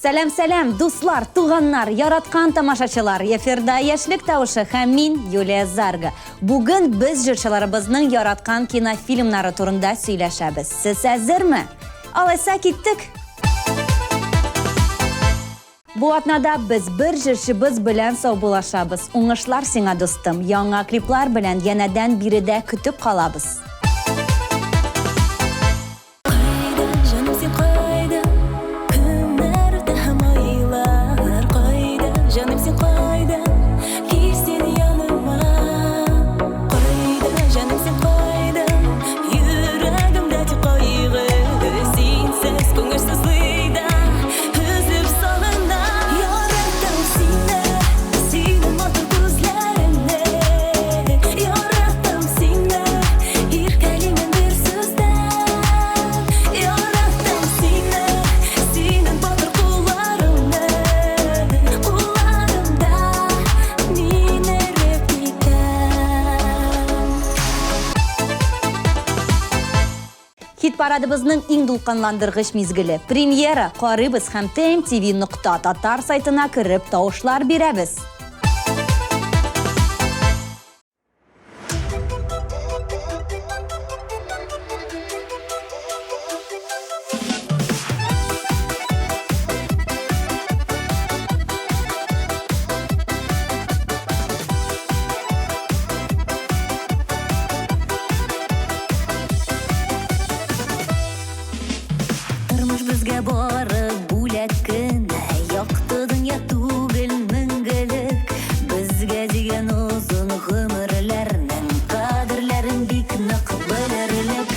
Сәлем, дуслар, туғаннар, яраткан тамашачылар. Эфирда яшьлек тавышы һәм мин Юлия Зарга. Бүген без җырчыларыбызның яраткан кинофильмнары турында сөйләшәбез. Сез әзерме? Алайса киттек. Бу атнада без бер җырчыбыз белән саубулашабыз. Уңышлар сиңа, дустым. Яңа клиплар белән янәдән биредә көтеп калабыз. Парадыбызның иң дулкынландыргыч мизгеле. Премьера карыйбыз һәм tmtv.tatar сайтына кереп тавышлар бирәбез. Безгә бары бүләк кенә, якты дөнья түгел мәңгелек. Безгә дигән озын гомерләрнең кадерләрен бик нык белерлек.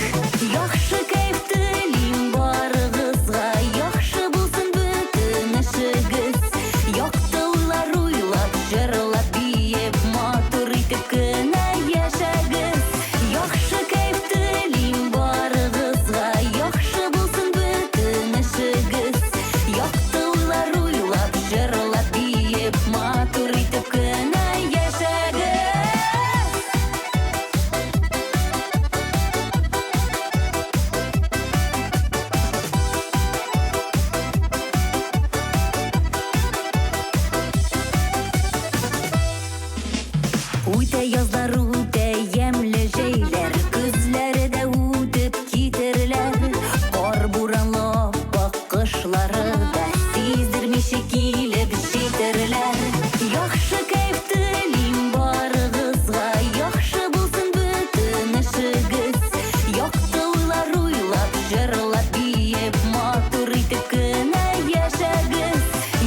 Яхшы кайф телим барыгызга, яхшы булсын бөтен эшегез. Якты уйлар уйлап, җырлап, биеп, матур итеп кенә яшәгез. Яхшы кайф телим барыгызга, яхшы булсын якты уйлар уйлап, җырлап, биеп, матур итеп кенә яшәгез. Үтә язлар, үтә ямьле җәйләр, көзләре дә үтеп китерләр. Кар буранлы кышлары да сиздермичә килеп җитерләр. Яхшы кайф телим барыгызга, яхшы булсын бөтен эшегез. Якты уйлар уйлап, җырлап, биеп, матур итеп кенә яшәгез.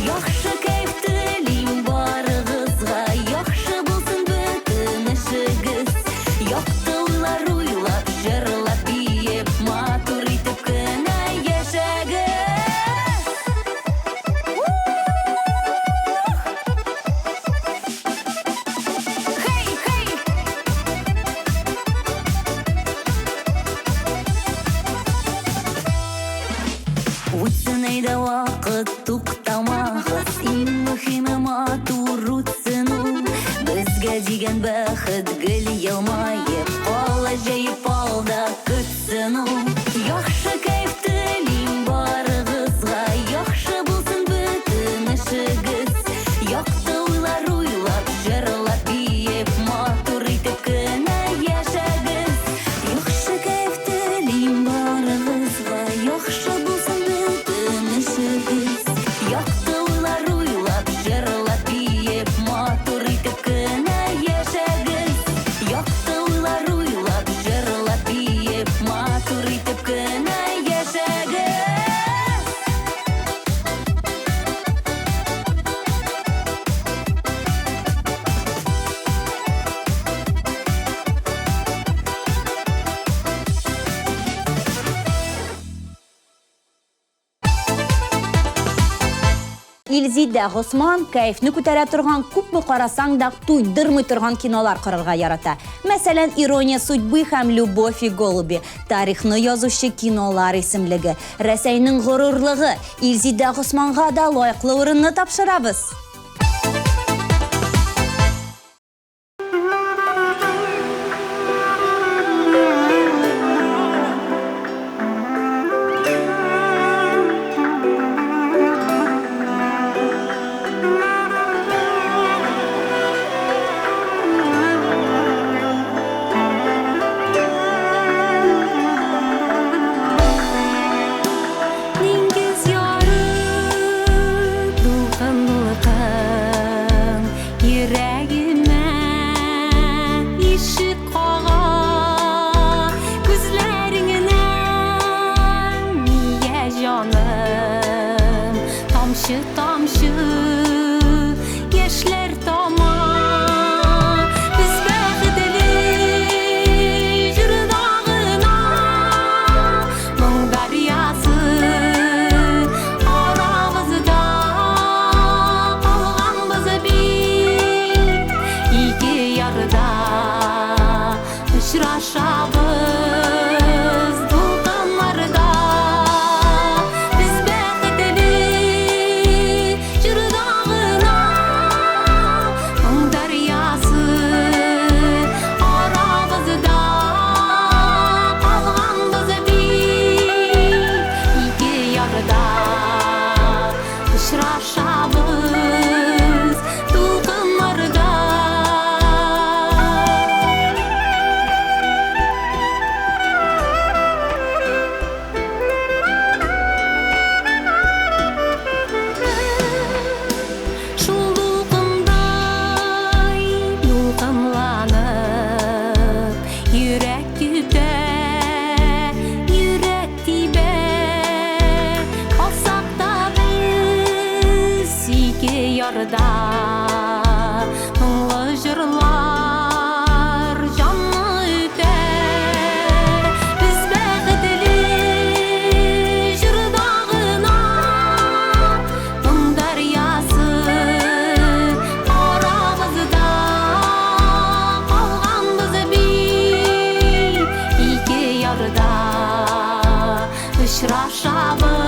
Яхшы кайф телим барыгызга, яхшы булсын бөтен эшегез. Якты уйлар уйлап, җырлап, биеп, матур итеп кенә яшәгез. Үтсен әйдә вакыт, туктамагыз, иң мөһиме матур үтсен ул. Безгә дигән бәхет гел елмаеп, кала җәеп алда көтсен ул. Яхшы кайф телим барыгызга, яхшы булсын бөтен эшегез. Якты уйлар уйлап, җырлап, биеп, матур итеп кенә яшәгез. Яхшы кайф телим барыгызга, яхшы булсын бөтен эшегез. Якты уйлар уйлап, җырлап, биеп, матур итеп кенә яшәгез. Якты уйлар уйлап, җырлап, биеп, матур итеп кенә яшәгез. Илзидә Госман кайфны күтәрә торган, күпме карасаң да туйдырмый торган кинолар карарга ярата. Мәсәлән, «Ирония судьбы» һәм «Любовь и голуби», тарихны язучы кинолар исемлеге. Рәсәйнең горурлыгы. Илзидә Госманга да лаеклы урынны тапшырабыз. Тамшы тамшы яшьләр тама без бәхетле җырдагына моң дарьясы арабызда калганбыз бит ике ярда очрашабыз дулкыннарда без бәхетле җырдагына моң дарьясы арабызда калганбыз бит ике ярда очрашабыз дулкыннарда. Шул дулкындай дулкынланып йөрәк көтә, йөрәк тибә. Калсак та без ике ярда моңлы җырлар җанны үтә. Без бәхетле җырдагына моң дарьясы арабызда калганбыз бит ике ярда очрашабыз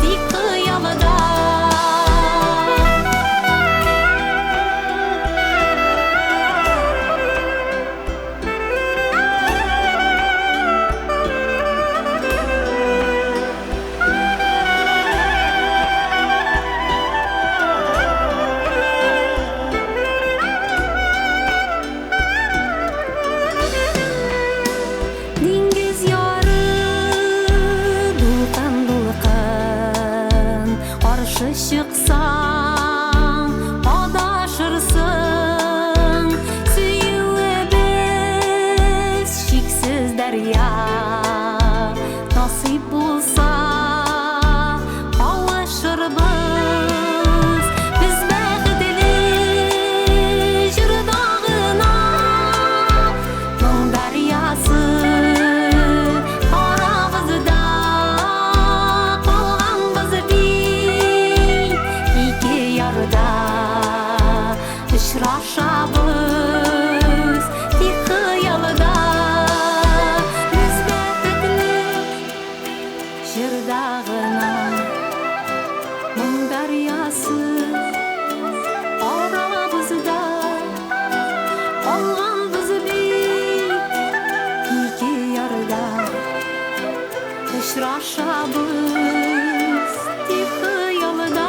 тик кыямда. Диңгез яры дулкын дулкын каршы чыксаң адашырсың. Сөюебез чиксез дарья насыйп булса кавышырбыз. Без бәхетле җырдагына моң дарьясы арабызда калганбыз бит ике ярда очрашабыз тик кыялда. Без бәхетле җырдагына моң дарьясы арабызда калганбыз бит ике ярда очрашабыз тик кыялда.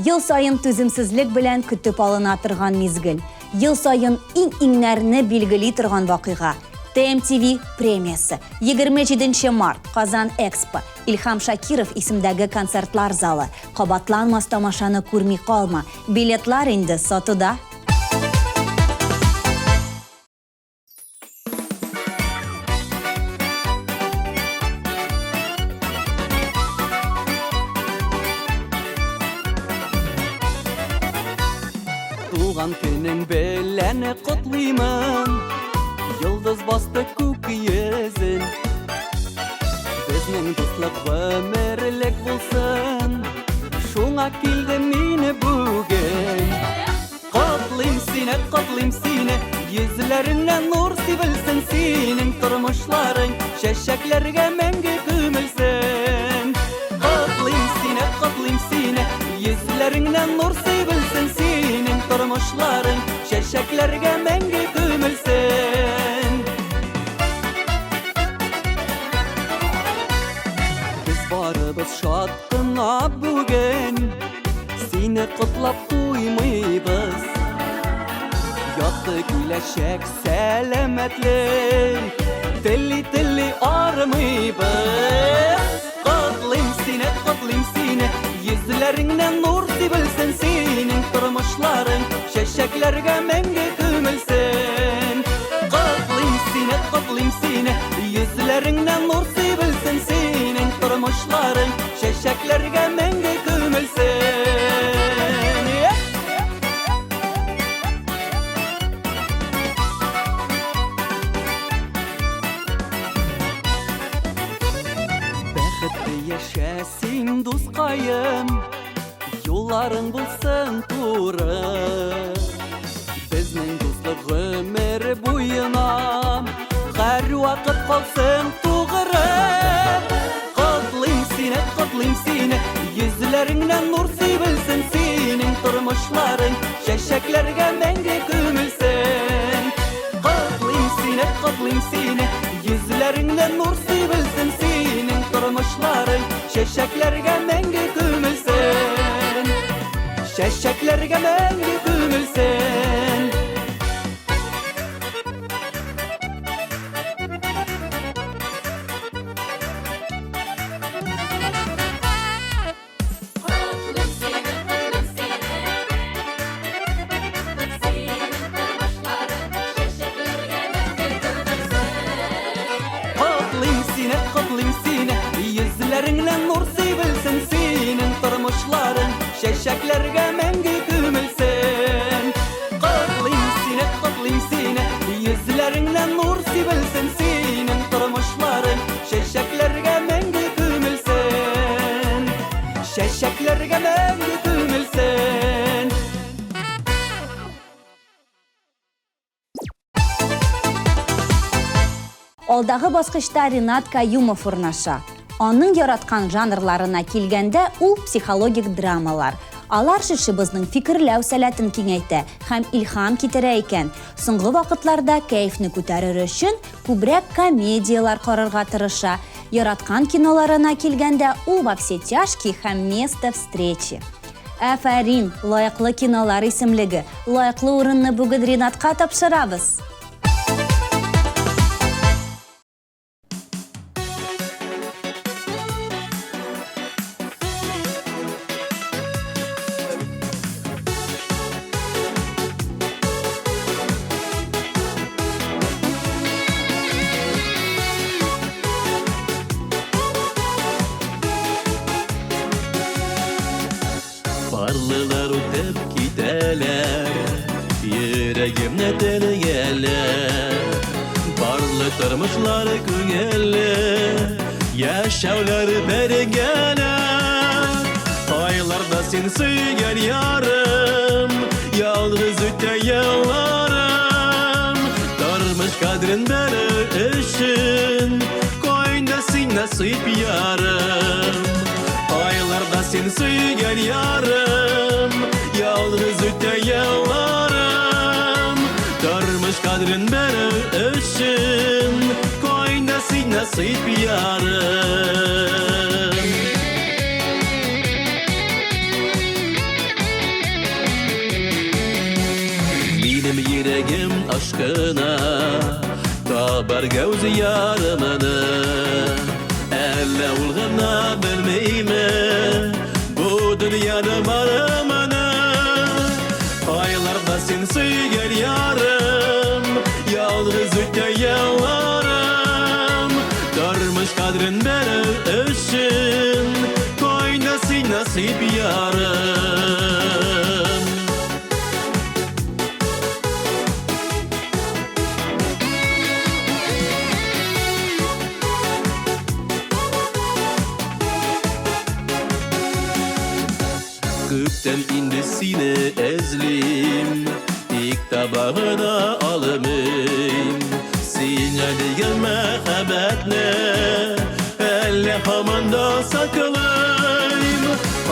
Ел сайын түземсезлек белән көтеп алына торган мизгел. Ел сайын иң-иңнәрне билгели торган вакыйга. ТМТV премиясы. 27 март Казан Экспо. Илхам Шакиров исемдәге концертлар залы. Кабатланмас тамашаны күрми калма. Билетлар инде сатуда. Туган көнең белән котлыймын, йолдыз басты күк йөзен. Безнең дуслык гомерлек булсын, шуңа килдем мине бүген. Котлыйм сине, йөзләреңнән нур сибелсен, синең тормышларың чәчәкләргә мәңге күмелсен. Котлыйм сине, йөзләреңнән нур сибелсен, синең тормышларың чәчәкләргә мәңге күмелсен. Без Barыбыз шаттына бүген, сине котлап туймыйбыз. Якты киләчәк сәламәтлек, телли армыйбыз. Котлыйм сине, йөзләреңнән нур сибелсен, синең тормышларың чәчәкләргә мәңге күмелсен. Котлыйм сине, йөзләреңнән нур сибелсен, синең тормышларың чәчәкләргә мәңге күмелсен. Бәхетле яшә син, дускаем, юлларың булсын туры. Безнең дуслык гомер буена һәр вакыт калсын тугры. Котлыйм сине, йөзләреңнән нур сибелсен, синең тормышларың чәчәкләргә мәңге күмелсен. Котлыйм сине, йөзләреңнән нур сибелсен, синең тормышларың чәчәкләргә мәңге күмелсен. Чәчәкләргә мәңге күмелсен. Котлыйм сине, йөзләреңнән нур сибелсен, синең тормышларың чәчәкләргә мәңге күмелсен. Котлыйм сине, йөзләреңнән нур сибелсен, синең тормышларың чәчәкләргә мәңге күмелсен. Чәчәкләргә мәңге күмелсен. Алдағы басқышта Ринат Каюмов урнаша. Аның яраткан жанрларына килгәндә ул психологик драмалар. Алар шишебезнең фикерләү сәләтен киңәйтә һәм илһам китерә икән. Соңгы вакытларда кәефне күтәрер өчен күбрәк комедиялар карарга тырыша. Яраткан киноларына килгәндә ул «Во все тяжкие» һәм «Место встречи». Афарин, лайыклы кинолар исемлеге. Лайыклы урынны бүген Ринатка тапшырабыз. Барлылар үтеп китәләр, йөрәгемне телгәләр. Барлы тормышлары күңелле, яшәүләр бергәлә. Айларда син сөйгән ярым, ялгыз үтә елларым. Тормыш кадрын бәрер өчен, кайда син насыйп ярым. Aylarda sen сөйгән ярым, ялгыз үтә елларым. Тормыш кадрын бәрер өчен, кайда син насыйп ярым. Минем йөрәгем ашкына, табарга үз ярымны. Әллә ул гына белмәйме бу дөньяда барымны. Айларда син сөйгән ярым, ялгыз үтә елларым. Тормыш кадрын бәрер өчен, кайда син насыйп ярым. Күптән инде сине эзлим, тик табагына алмыйм. Сиңа дигән мәхәббәтне әллә һаман да саклыйм.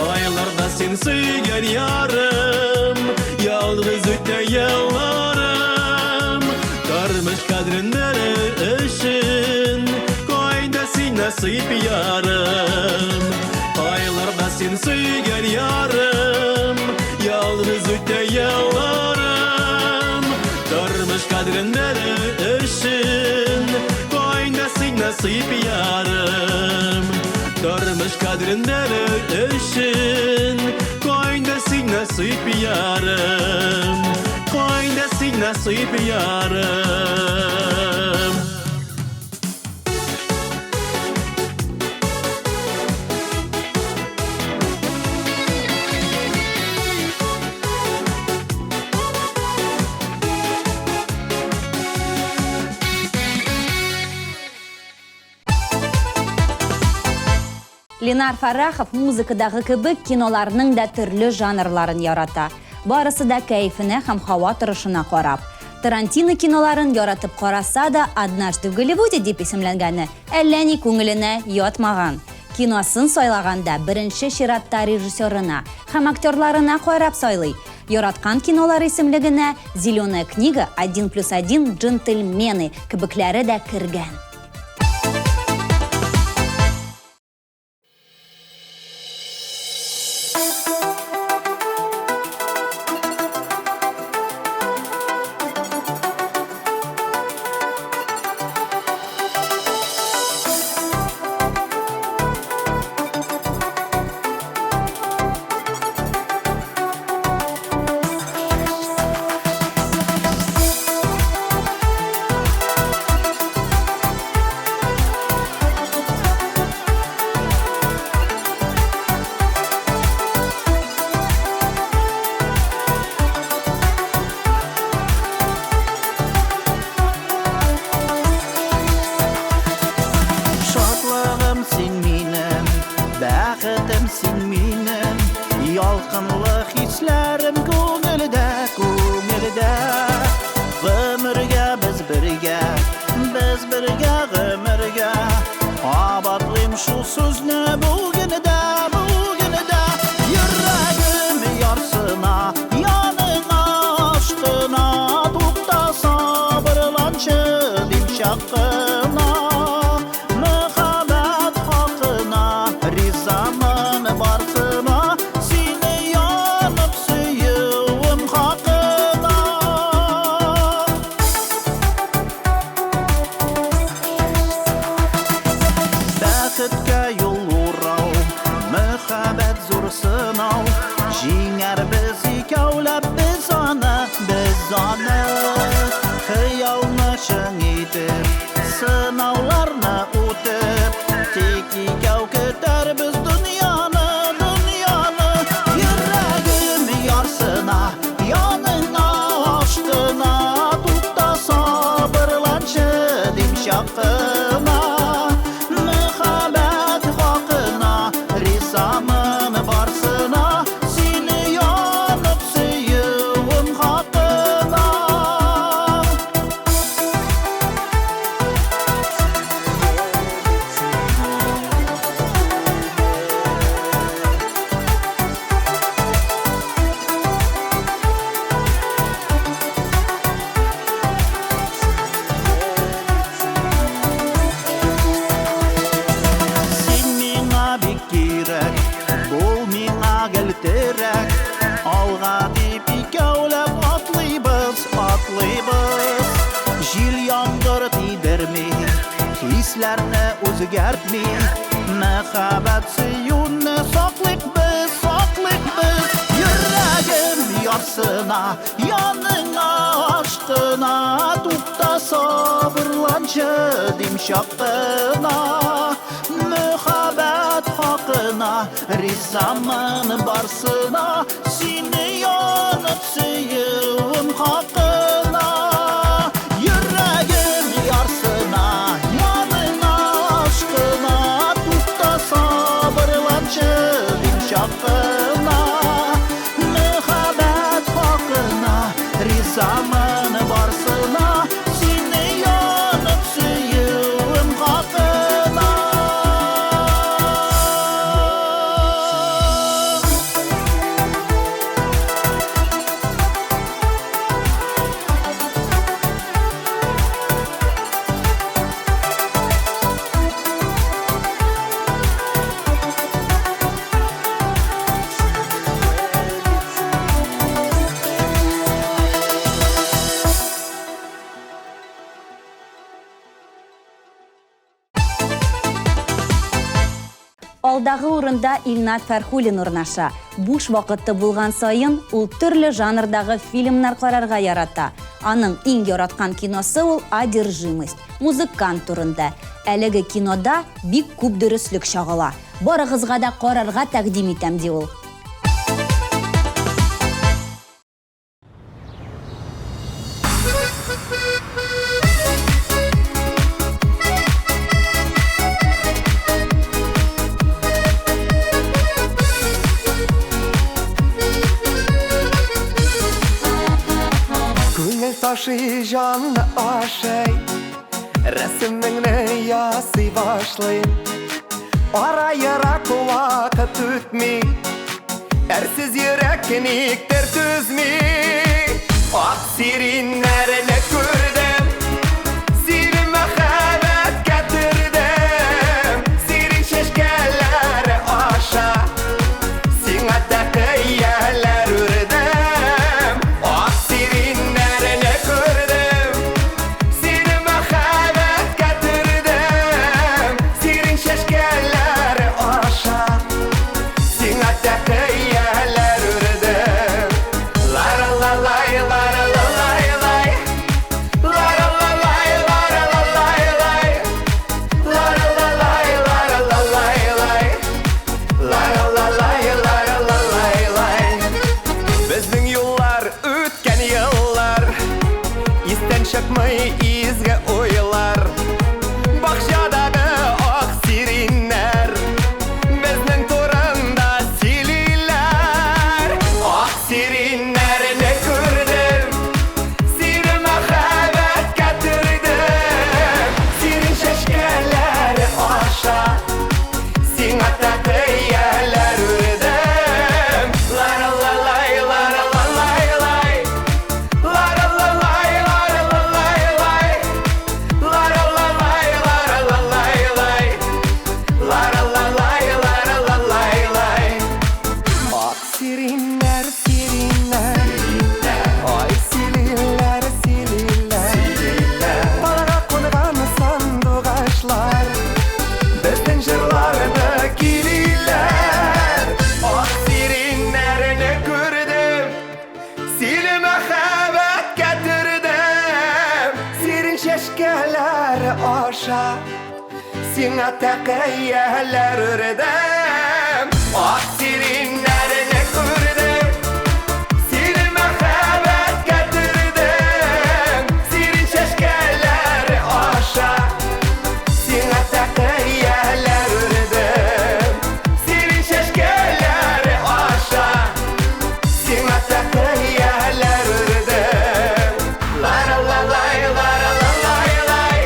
Айларда син сөйгән ярым, ялгыз үтә елларым. Тормыш кадрын бәрер өчен, кайда син насыйп ярым. nasip yarım Durmuş kadrinden öşün Koyndesin nasip yarım Koyndesin nasip yarım Ленар Фарахов музыкадагы кебек киноларның да төрле жанрларын ярата. Барысы да кәйфенә һәм һава торышына карап. Тарантино киноларын яратып караса да, «Однажды в Голливуде» дип исемләнгәне әллә ни күңеленә ятмаган. Киносын сайлаганда беренче чиратта режиссерына һәм актерларына карап сайлый. Яраткан кинолар исемлегенә «Зеленая книга», «1+1», «Джентльмены» кебекләре дә кергән. Ялкынлы хисләрем күңелдә, күңелдә. Гомергә без бергә гомергә. Абатлыйм шул сүзне бүгенедә, бүгенедә. Йөрәгем ярсына, яныңа ашкына, тукта сабырланчы дип чакына. Мөхәббәт хакына ризамын барсына. Җиңәр без икәүләп без аны хыялны чын итеп сынауларны үтеп тик икәү көтәрбез дөньяны йөрәгем ярсына яныңа ашкына тукта сабырланчы дип чакына мөхәббәт хакына ризамын барсына Алга дип икәүләп атлыйбыз Җил яңгыр тидерми хисләрне үзгәртми Мәхәббәт сөюне саклыйк без Йөрәгем ярсына яныңа ашкына тукта сабырланчы дип чакына Мөхәббәт хакына ризамын барсына сине янып сөюем хакына йөрәгем ярсына яныңа ашкына тукта сабырланчы дип чакына мөхәббәт хакына ризамын барсына сине янып сөюем хакына алдагы урында Илнат Фәрхуллин урнаша. Буш вакытты булган сайын ул төрле жанрдагы фильмнар карарга ярата. Аның иң яраткан киносы ул «Одержимость», музыкант турында. Әлеге кинода бик күп дөрөслек чагыла. Барыгызга да карарга тәкъдим итәм ди ул. Күңел ташы жанны ашай, рәсемеңне ясый башлай. Ара-йырак вакыт үтми, әрсіз йөрәк никтер түзми. Ак сириннәрне күрдем, сире мәхәббәткә төрдем. Сирин чәчкәләре аша, сиңа тәкъияләр үрдем. Ак сириннәрне күрдем, сире мәхәббәткә төрдем. Сирин чәчкәләре аша, сиңа тәкъияләр үрдем. Ла-ла-ла-лай, ла-ла-ла-лай-лай, ла-ла-ла-лай, ла-ла-ла-лай-лай, ла-ла-ла-лай, ла-ла-ла-лай-лай, ла-ла-ла-лай, ла-ла-ла-лай-лай. Безнең юллар үткән еллар, истән чыкмый изге уйлар. Бакчадагы ак сириннәр безнең турында сөйлиләр. Ак сириннәрне күрдем, сире мәхәббәткә төрдем. Сирин чәчкәләре аша, сиңа тәкъияләр үрдем. Ла-ла-ла-лай, ла-ла-ла-лай-лай, ла-ла-ла-лай, ла-ла-ла-лай-лай, ла-ла-ла-лай, ла-ла-ла-лай-лай, ла-ла-ла-лай, ла-ла-ла-лай-лай. Ак сириннәр, сириннәр, ай силиләр, силиләр. Талга кунган сандугачлар, безнең җырларны килиләр. Ак сириннәрне күрдем, сире мәхәббәткә төрдем. Сирин чәчкәләре аша, сиңа тәкъияләр үрдем. Ак сириннәрне күрдем, сире мәхәббәткә төрдем. Сирин чәчкәләре аша, сиңа тәкъияләр үрдем. Сирин чәчкәләре аша, сиңа тәкъияләр үрдем. Ла-ла-ла-лай, ла-ла-ла-лай-лай,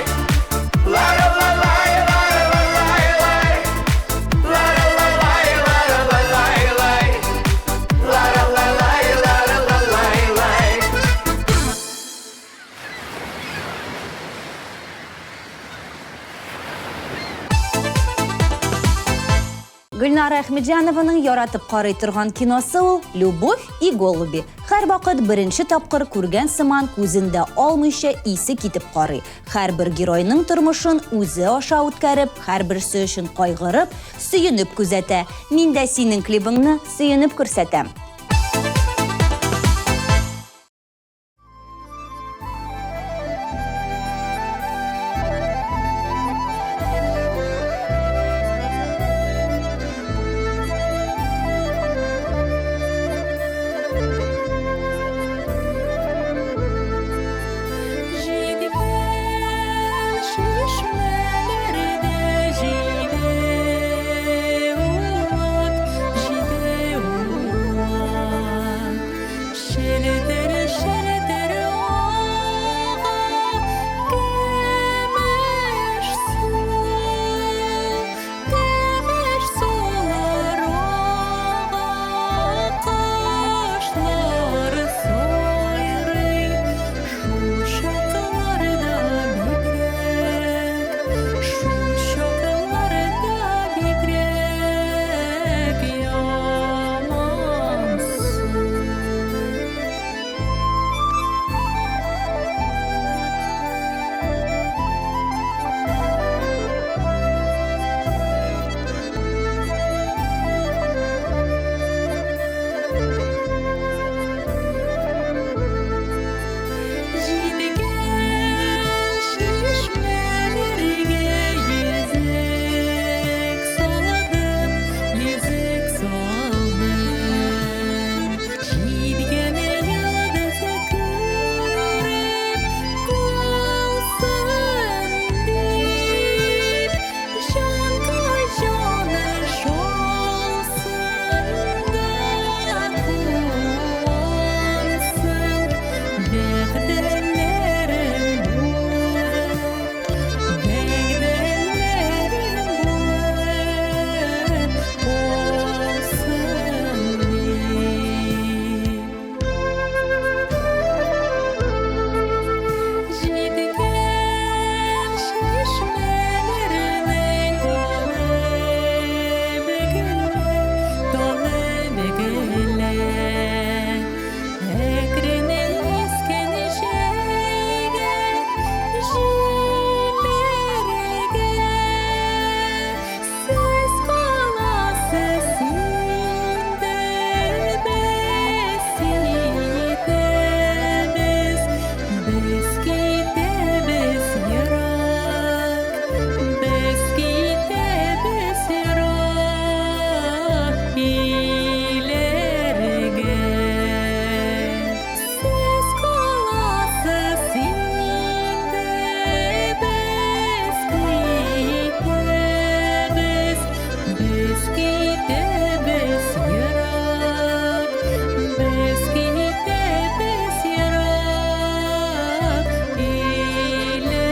ла-ла-ла-лай, ла-ла-ла-лай-лай, ла-ла-ла-лай, ла-ла-ла-лай-лай, ла-ла-ла-лай, ла-ла-ла-лай-лай. Гөлнара Әхмәтҗанованың яратып карый торган киносы ул «Любовь и голуби». Һәр вакыт беренче тапкыр күргән сыман күзендә алмыйча исе китеп карый. Һәрбер геройның тормышын үзе аша үткәреп, һәрберсе өчен кайгырып, сөенеп күзәтә. Мин дә синең клибыңны сөенеп күрсәтәм. Җидегән чишмәләрдә җиде ут, җиде ут. biz yarak biz kinikte biz yarak ilerge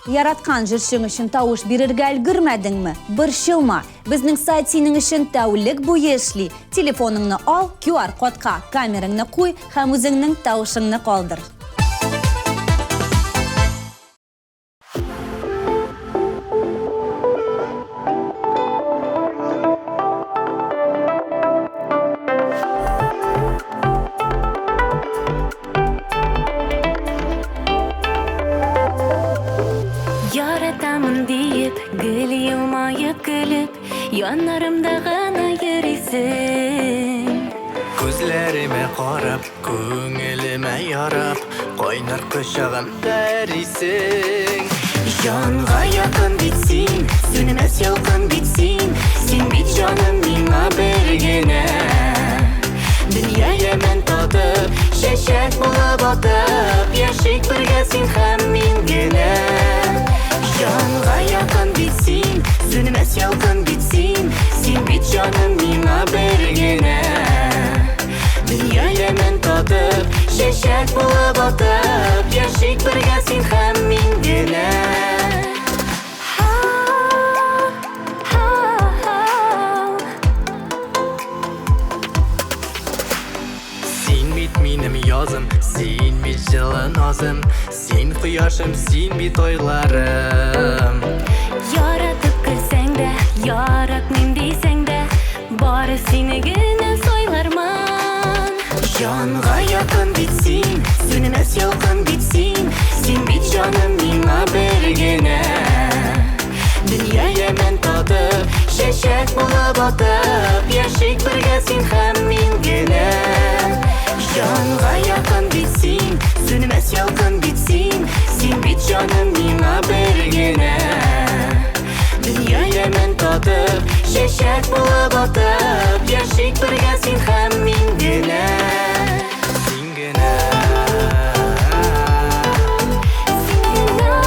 Яраткан җырчың өчен тавыш бирергә өлгермәдеңме? Борчылма. Безнең сайт синең өчен тәүлек буе эшли. Телефоныңны ал, QR кодка камераңны куй һәм үзеңнең тавышыңны калдыр. Яратамын диеп, гүл йылмайып көліп, янарымда ғана йөрисең. Күзләремә карап, күңелемә ярап, кайнар кочагымда эрисең. Җанга якын бит син, сүнмәс ялкын бит син, син бит җаным миңа бер генә. Дөнья яман татып, чәчәк булып атып, яшик бергә син һәм мин генә. Җанга якын бит син, сүнмәс ялкын бит син, син бит җаным миңа бер генә. Дөнья яман татып, чәчәк булып атып, яшик бергә син һәм мин генә. Син бит минем язым, син бит җылы назым, син кояшым, син бит айларым. Яратып көлсәң дә, яратмыйм дисәң дә, бары сине генә сайлармын. Җанга якын бит син, сүнмәс ялкын бит син, син бит җаным миңа бер генә. Дөнья яман татып, чәчәк булып атып, яшик бергә син һәм мин генә. Җанга якын бит син, сүнмәс ялкын бит син, син бит җаным миңа бер генә. Дөнья яман татып, чәчәк булып атып, яшик бергә син һәм мин генә. Син генә. Син генә.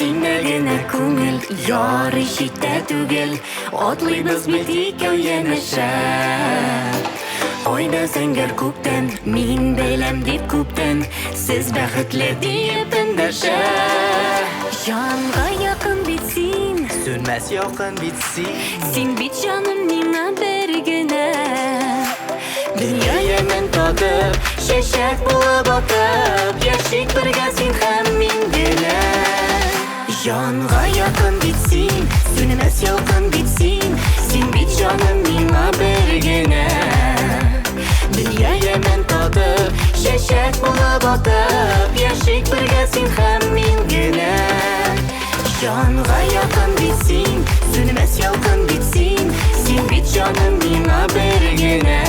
Сине генә күңел, ярый читтә түгел, атлыйбыз бит икәү янәшә. Ойда зәңгәр күктән, мин бәйләм дип күптән, сез бәхетле диеп эндәшә. Җанга якын бит син, Сүнмәс ялкын бит син, син бит җаным миңа бер генә. Дөнья яман татып, чәчәк булып атып, яшик бергә син һәм мин генә. Җанга якын бит син, сүнмәс ялкын бит син, син бит җаным миңа бер генә. Дөнья яман татып, чәчәк булып атып, яшик бергә син һәм мин генә. Җанга якын бит син, сүнмәс ялкын бит син, син бит җаным миңа бер генә.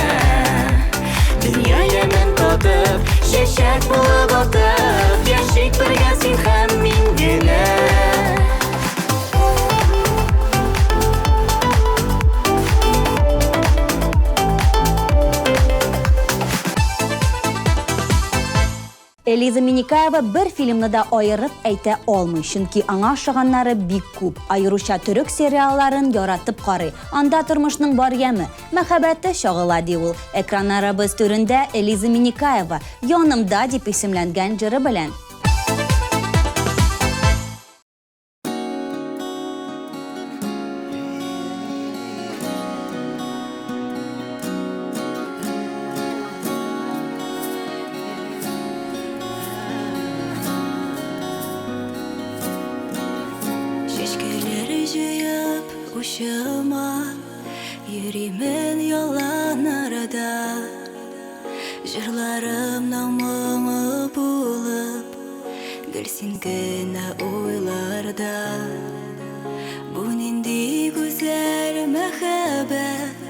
Дөнья яман татып, чәчәк булып атып, яшик бергә син һәм мин генә. Элиза Миникаева бер фильмны да айырып әйтә алмый, чөнки аңа ошаганнары бик күп. Айрыша төрек сериалларын яратып карый. Анда тормышның бар яме, мәхәббәте чагыла ди ул. Экраннарыбыз түрендә Элиза Миникаева "Янымда" дип исемләнгән җыры белән. Ушыма йөримен ялан арада, җырларымның моңы булып, гел син генә уйларда. Бу нинди гүзәл мәхәббәт,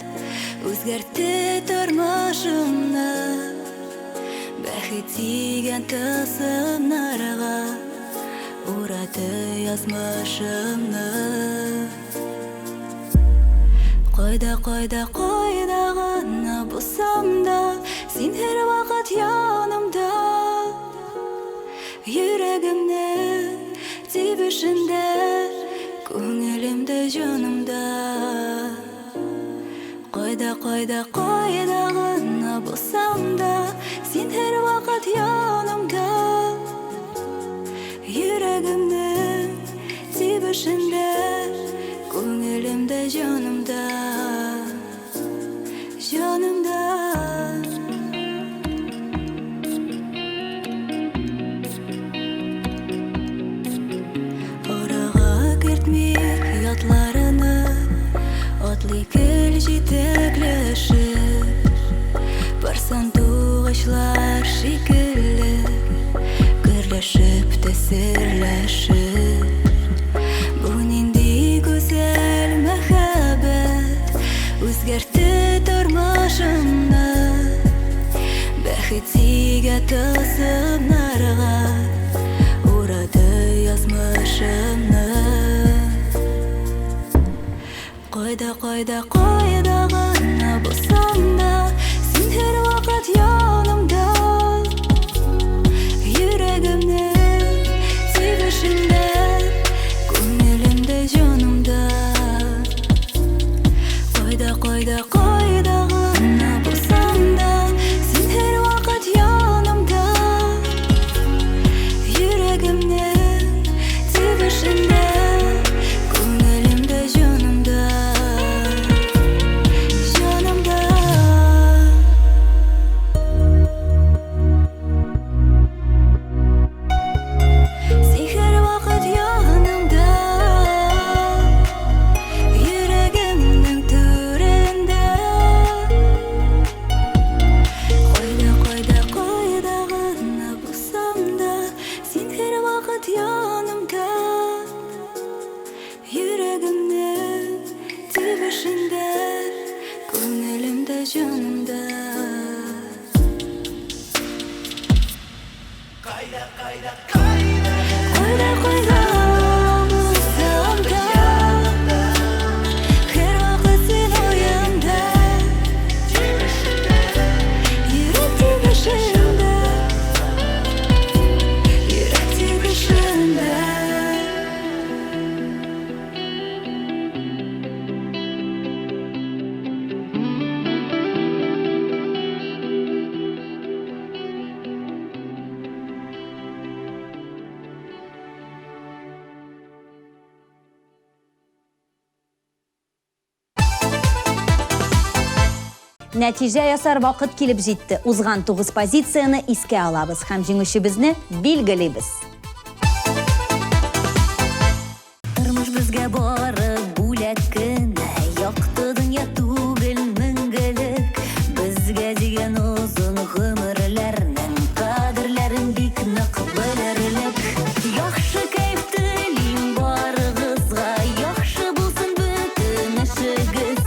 үзгәртте тормышымны, бәхет дигән тылсымнарга. Uradı yazmışımны Koyda gana bulsam da Sen her vakit yanımda Yüreğimde, tebişinde Көңілімді жанымда Қойда гана болсам да Сен әр вақыт янымда Yüreğimнің тебішінде Көңілімді жанымда Yatlарыны Атлы кел жетеклешіп Барсан туғышлар шикілі Гүрлешіп тесірлешіп Бұл нендей güzel мәхәббәт Үзгәртті тормышымны Бәхет сиге тасымнарға Урады язмышымны Қойда гана болсам да Сен әр вақыт янымда Yüreğimнің тебішінде Көңілімді жанымда Қойда гана болсам да Сен әр вақыт янымда Yüreğimнің тебішінде Көңілімді жанымда Нәтиже ясар вақыт келіп жетті. Узған 9 позицияны иске алабыз һәм җиңүчебезне билгелейбез. Тормыш безгә бары бүләк кенә Якты дөнья түгел мәңгелек Безгә дигән озын гомерләрнең кадерләрен бик нык белерлек Яхшы кайф телим барыгызга Яхшы булсын бөтен эшегез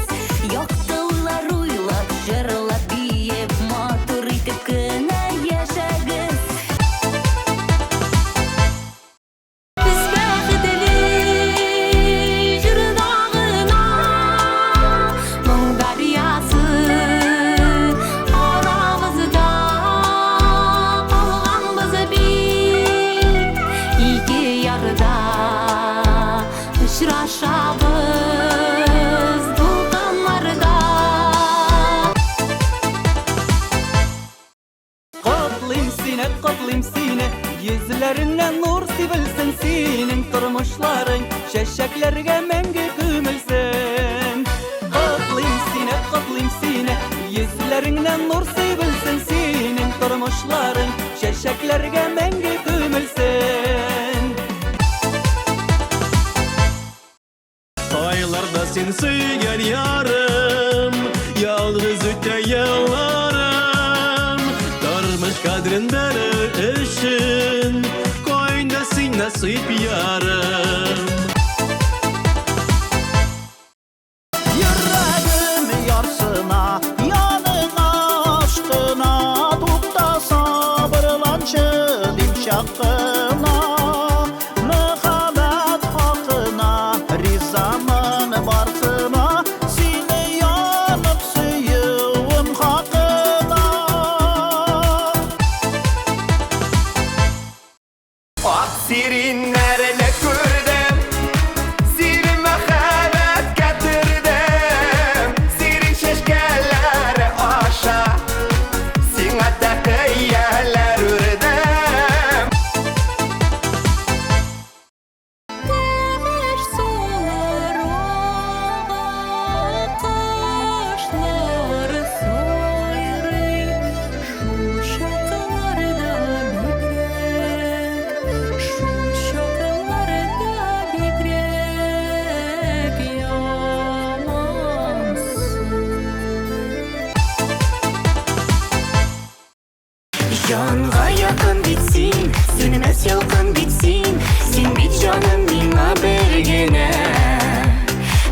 Якты уйлар уйлап җырлап биеп матур итеп кенә яшәгез Без бәхетле җыр дагына моң дарьясы арабызда калганбыз бит ике ярда очрашабыз дулкыннарда Котлыйм сине Йөзләреңнән нур сибелсен Синең тормышларың чәчәкләргә мәңге күмелсен Котлыйм сине Йөзләреңнән нур сибелсен Синең тормышларың чәчәкләргә мәңге күмелсен Айларда сен сөйгән ярым Ялгыз үтә елларым Тормыш кадрен бәрер өчен Койда син насыйп ярым Йөрәгем ярсына, яныңа ашкына, тукта сабырланчы дип чакына. Ak sirinlerini gördüm Sirin mehabbet getirdim Sirin şeşkeleri aşa Sinataki yerler ürdüm Demir sular oğa Kuşlar soyrey Şu şakalarda bigrek Şu şakalarda bigrek Yamansın Жанға якын битсин, сөнмәс ялкын битсин. Син бит жаным миңа бергенә.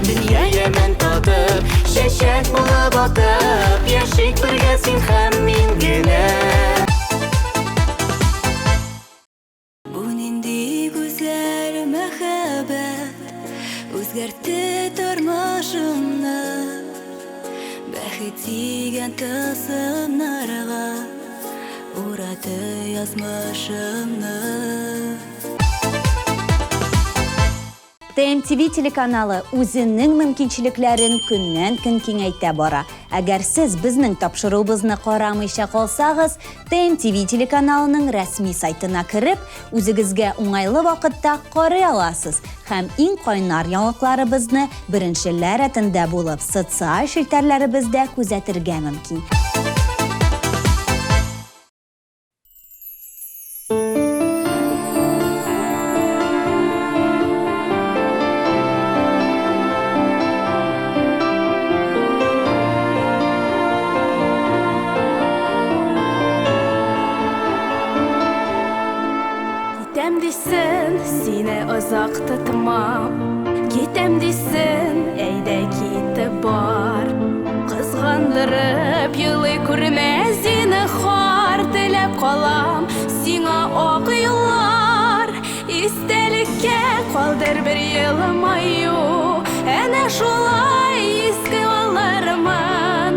Дөнья ямен татып, чәчәк булып атып, яшик бергә син һәм мин генә. Бу нинди гүзәл мәхәббәт Үзгәртте тормышымны Бәхет тигән тылсымнарга Урады язмышымны ТМТВ телеканалы үзенең мөмкинчелекләрен көннән-көн киңәйтә бара. Әгәр сез безнең тапшыруыбызны карамыйча калсагыз, ТМТВ телеканалының рәсми сайтына кереп, үзегезгә уңайлы вакытта карый аласыз һәм иң кайнар яңалыкларыбызны беренчеләр рәтендә булып социаль челтәрләребездә күзәтергә мөмкин. Китәм дисен, сине озак тотмам. Китәм дисен, әйдә китеп бар. Кызгандырып елый күрмә зинһар теләп калам. Сиңа ак юллар, истәлеккә калдыр бер елмаю. Әнә шулай иске алармын.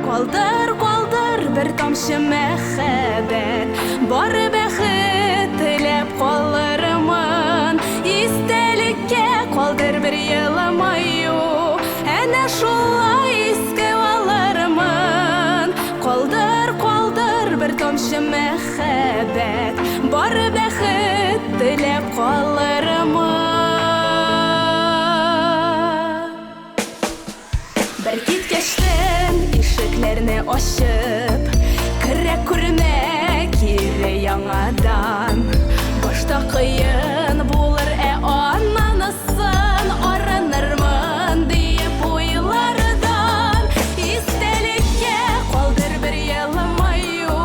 Калдыр, калдыр бер тамчы мәхәббәт. Бары бәхет теләп калырмын. Истәлеккә калдыр бер елмаю. Әнә шулай иске алырмын. Калдыр, калдыр бер тамчы мәхәббәт. Бары бәхет теләп калырмын. Бер киткәчтен ишекләрне ачып, керә күрмә кире яңадан. Башта кыен булыр, аннан арынырмын диеп уйлардан. Истәлеккә калдыр бер елмаю.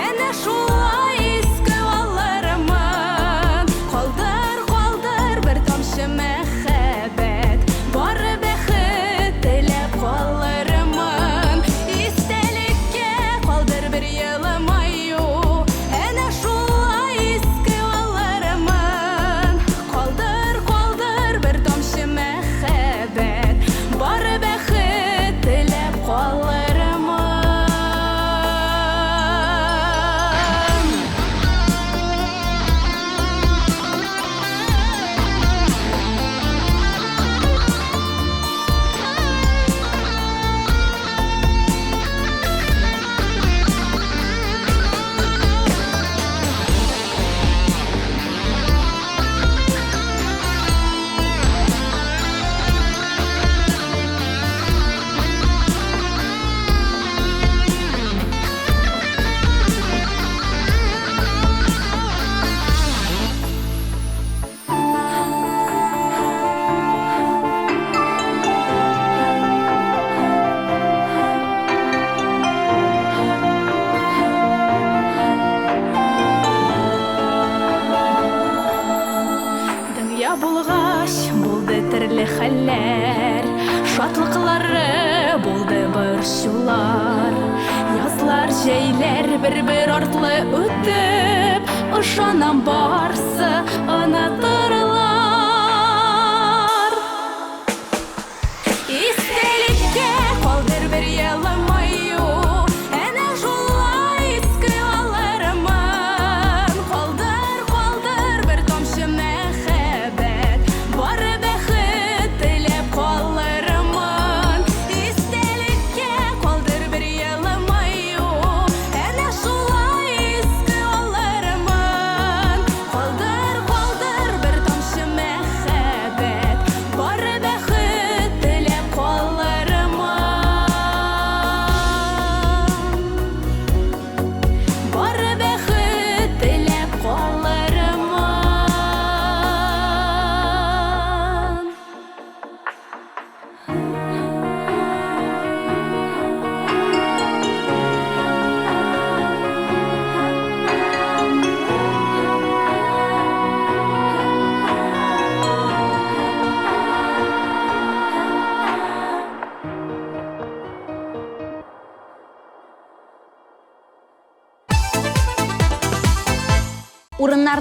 Әнә шулай иске алырмын. Калдыр, калдыр бер тамчы мәхәббәт. Бары бәхет теләп калырмын. Истәлеккә калдыр бер елмаю. Әнә шулай иске алырмын. Калдыр, калдыр бер тамчы мәхәббәт. Бары бәхет теләп калырмын. Дөнья булгач булды төрле хәлләр, шатлыклары булды борчулар. Язлар, җәйләр бер-бер артлы үтеп, ышанам барсы онытырлар. Истәлеккә калдыр бер елмаю. Әнә шулай иске алырмын. Калдыр, калдыр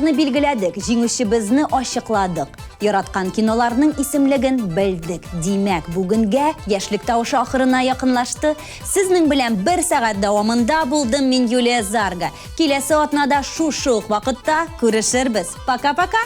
киноларны билгеләдек, җиңүчебезне ачыкладык. Яраткан киноларның исемлеген белдек. Димәк, бүгенгә яшьлек тавышы ахырына якынлашты. Сезнең белән 1 сәгать дәвамында булдым мин Юлия Зарга. Киләсе атнада шушы ук вакытта күрешербез. Пока-пока.